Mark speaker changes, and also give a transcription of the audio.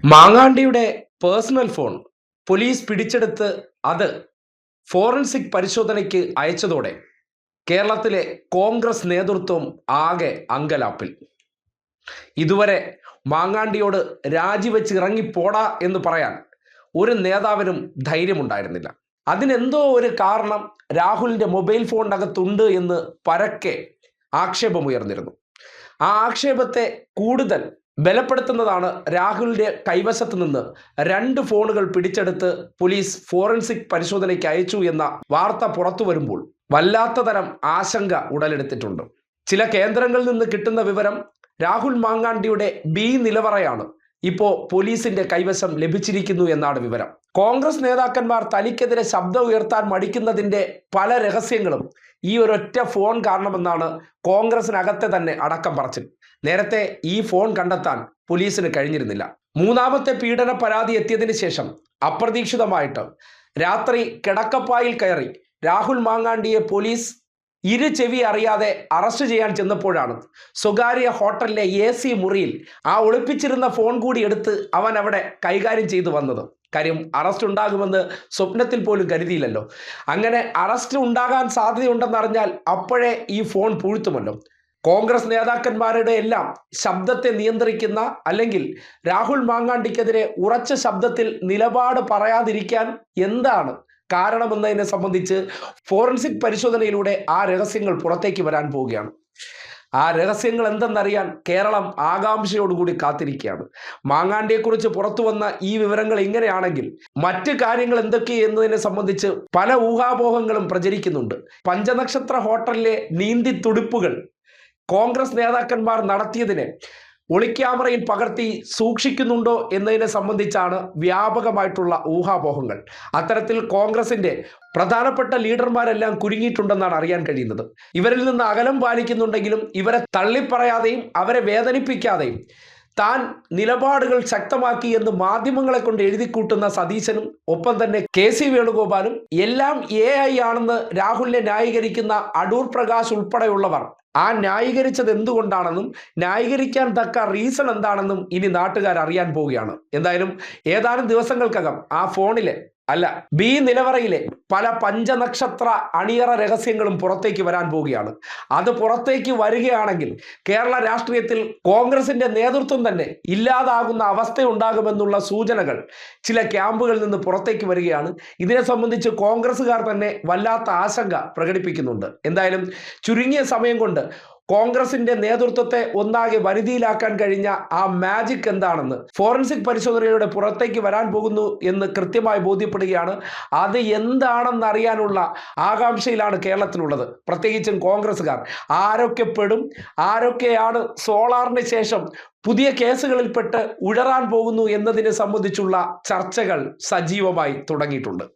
Speaker 1: മാങ്ങാണ്ടിയുടെ personal phone police പിടിച്ചെടുത്ത് അത് forensic പരിശോധനയ്ക്ക് അയച്ചതോടെ കേരളത്തിലെ കോൺഗ്രസ് നേതൃത്വം ആകെ അങ്കലാപ്പിൽ. ഇതുവരെ മാങ്ങാണ്ടിയോട് രാജിവെച്ച് ഇറങ്ങിപ്പോടാ എന്ന് പറയാൻ ഒരു നേതാവിനും ധൈര്യമുണ്ടായിരുന്നില്ല. അതിനെന്തോ ഒരു കാരണം രാഹുലിന്റെ മൊബൈൽ ഫോണിനകത്തുണ്ട് എന്ന് പരക്കെ ആക്ഷേപമുയർന്നിരുന്നു. ആ ആക്ഷേപത്തെ കൂടുതൽ ബലപ്പെടുത്തുന്നതാണ് രാഹുലിന്റെ കൈവശത്ത് നിന്ന് 2 ഫോണുകൾ പിടിച്ചെടുത്ത് പോലീസ് ഫോറൻസിക് പരിശോധനയ്ക്ക് അയച്ചു എന്ന വാർത്ത പുറത്തു വരുമ്പോൾ വല്ലാത്ത തരം ആശങ്ക ഉടലെടുത്തിട്ടുണ്ട്. ചില കേന്ദ്രങ്ങളിൽ നിന്ന് കിട്ടുന്ന വിവരം രാഹുൽ മാങ്ങാണ്ടിയുടെ ബി നിലവറയാണ് ഇപ്പോൾ പോലീസിന്റെ കൈവശം ലഭിച്ചിരിക്കുന്നു എന്നാണ് വിവരം. കോൺഗ്രസ് നേതാക്കന്മാർ തനിക്കെതിരെ ശബ്ദം ഉയർത്താൻ മടിക്കുന്നതിന്റെ പല രഹസ്യങ്ങളും ഈ ഒരൊറ്റ ഫോൺ കാരണമെന്നാണ് കോൺഗ്രസിനകത്തെ തന്നെ അടക്കം പറച്ചിൽ. നേരത്തെ ഈ ഫോൺ കണ്ടെത്താൻ പോലീസിന് കഴിഞ്ഞിരുന്നില്ല. മൂന്നാമത്തെ പീഡന പരാതി എത്തിയതിനു ശേഷം അപ്രതീക്ഷിതമായിട്ട് രാത്രി കിടക്കപ്പായിൽ കയറി രാഹുൽ മാങ്ങാണ്ടിയെ പോലീസ് ചെവി അറിയാതെ അറസ്റ്റ് ചെയ്യാൻ ചെന്നപ്പോഴാണ് സ്വകാര്യ ഹോട്ടലിലെ AC മുറിയിൽ ആ ഒളിപ്പിച്ചിരുന്ന ഫോൺ കൂടി എടുത്ത് അവൻ അവിടെ കൈകാര്യം ചെയ്തു വന്നത്. കാര്യം അറസ്റ്റ് ഉണ്ടാകുമെന്ന് സ്വപ്നത്തിൽ പോലും കരുതിയില്ലല്ലോ. അങ്ങനെ അറസ്റ്റ് ഉണ്ടാകാൻ സാധ്യതയുണ്ടെന്നറിഞ്ഞാൽ അപ്പോഴേ ഈ ഫോൺ പൂഴ്ത്തുമല്ലോ. കോൺഗ്രസ് നേതാക്കന്മാരുടെ എല്ലാം ശബ്ദത്തെ നിയന്ത്രിക്കുന്ന, അല്ലെങ്കിൽ രാഹുൽ മാങ്ങാണ്ടിക്കെതിരെ ഉറച്ച ശബ്ദത്തിൽ നിലപാട് പറയാതിരിക്കാൻ എന്താണ് കാരണമെന്നതിനെ സംബന്ധിച്ച് ഫോറൻസിക് പരിശോധനയിലൂടെ ആ രഹസ്യങ്ങൾ പുറത്തേക്ക് വരാൻ പോവുകയാണ്. ആ രഹസ്യങ്ങൾ എന്തെന്നറിയാൻ കേരളം ആകാംക്ഷയോടുകൂടി കാത്തിരിക്കുകയാണ്. മാങ്ങാണ്ടിയെക്കുറിച്ച് പുറത്തു വന്ന ഈ വിവരങ്ങൾ ഇങ്ങനെയാണെങ്കിൽ മറ്റ് കാര്യങ്ങൾ എന്തൊക്കെയെന്നതിനെ സംബന്ധിച്ച് പല ഊഹാപോഹങ്ങളും പ്രചരിക്കുന്നുണ്ട്. പഞ്ചനക്ഷത്ര ഹോട്ടലിലെ നീന്തി തുടിപ്പുകൾ കോൺഗ്രസ് നേതാക്കന്മാർ നടത്തിയതിനെ ഒളിക്യാമറയിൽ പകർത്തി സൂക്ഷിക്കുന്നുണ്ടോ എന്നതിനെ സംബന്ധിച്ചാണ് വ്യാപകമായിട്ടുള്ള ഊഹാപോഹങ്ങൾ. അത്തരത്തിൽ കോൺഗ്രസിന്റെ പ്രധാനപ്പെട്ട ലീഡർമാരെല്ലാം കുരുങ്ങിയിട്ടുണ്ടെന്നാണ് അറിയാൻ കഴിയുന്നത്. ഇവരിൽ നിന്ന് അകലം പാലിക്കുന്നുണ്ടെങ്കിലും ഇവരെ തള്ളിപ്പറയാതെയും അവരെ വേദനിപ്പിക്കാതെയും താൻ നിലപാടുകൾ ശക്തമാക്കി എന്ന് മാധ്യമങ്ങളെ കൊണ്ട് എഴുതിക്കൂട്ടുന്ന സതീശനും ഒപ്പം തന്നെ KC വേണുഗോപാലും എല്ലാം AI ആണെന്ന് രാഹുലിനെ ന്യായീകരിക്കുന്ന അടൂർ പ്രകാശ് ഉൾപ്പെടെയുള്ളവർ ആ ന്യായീകരിച്ചത് എന്തുകൊണ്ടാണെന്നും ന്യായീകരിക്കാൻ തക്ക റീസൺ എന്താണെന്നും ഇനി നാട്ടുകാർ അറിയാൻ പോവുകയാണ്. എന്തായാലും ഏതാനും ദിവസങ്ങൾക്കകം ആ ഫോണിലെ ബി നിലവറയിലെ പല പഞ്ചനക്ഷത്ര അണിയറ രഹസ്യങ്ങളും പുറത്തേക്ക് വരാൻ പോവുകയാണ്. അത് പുറത്തേക്ക് വരികയാണെങ്കിൽ കേരള രാഷ്ട്രീയത്തിൽ കോൺഗ്രസിന്റെ നേതൃത്വം തന്നെ ഇല്ലാതാകുന്ന അവസ്ഥയുണ്ടാകുമെന്നുള്ള സൂചനകൾ ചില ക്യാമ്പുകളിൽ നിന്ന് പുറത്തേക്ക് വരികയാണ്. ഇതിനെ സംബന്ധിച്ച് കോൺഗ്രസ്സുകാർ തന്നെ വല്ലാത്ത ആശങ്ക പ്രകടിപ്പിക്കുന്നുണ്ട്. എന്തായാലും ചുരുങ്ങിയ സമയം കൊണ്ട് കോൺഗ്രസിന്റെ നേതൃത്വത്തെ ഒന്നാകെ വരുതിയിലാക്കാൻ കഴിഞ്ഞ ആ മാജിക് എന്താണെന്ന് ഫോറൻസിക് പരിശോധനയുടെ പുറത്തേക്ക് വരാൻ പോകുന്നു എന്ന് കൃത്യമായി ബോധ്യപ്പെടുകയാണ്. അത് എന്താണെന്നറിയാനുള്ള ആകാംക്ഷയിലാണ് കേരളത്തിലുള്ളത്, പ്രത്യേകിച്ചും കോൺഗ്രസ്സുകാർ. ആരൊക്കെ പെടും, ആരൊക്കെയാണ് സോളാറിന് ശേഷം പുതിയ കേസുകളിൽപ്പെട്ട് ഉഴറാൻ പോകുന്നു എന്നതിനെ സംബന്ധിച്ചുള്ള ചർച്ചകൾ സജീവമായി തുടങ്ങിയിട്ടുണ്ട്.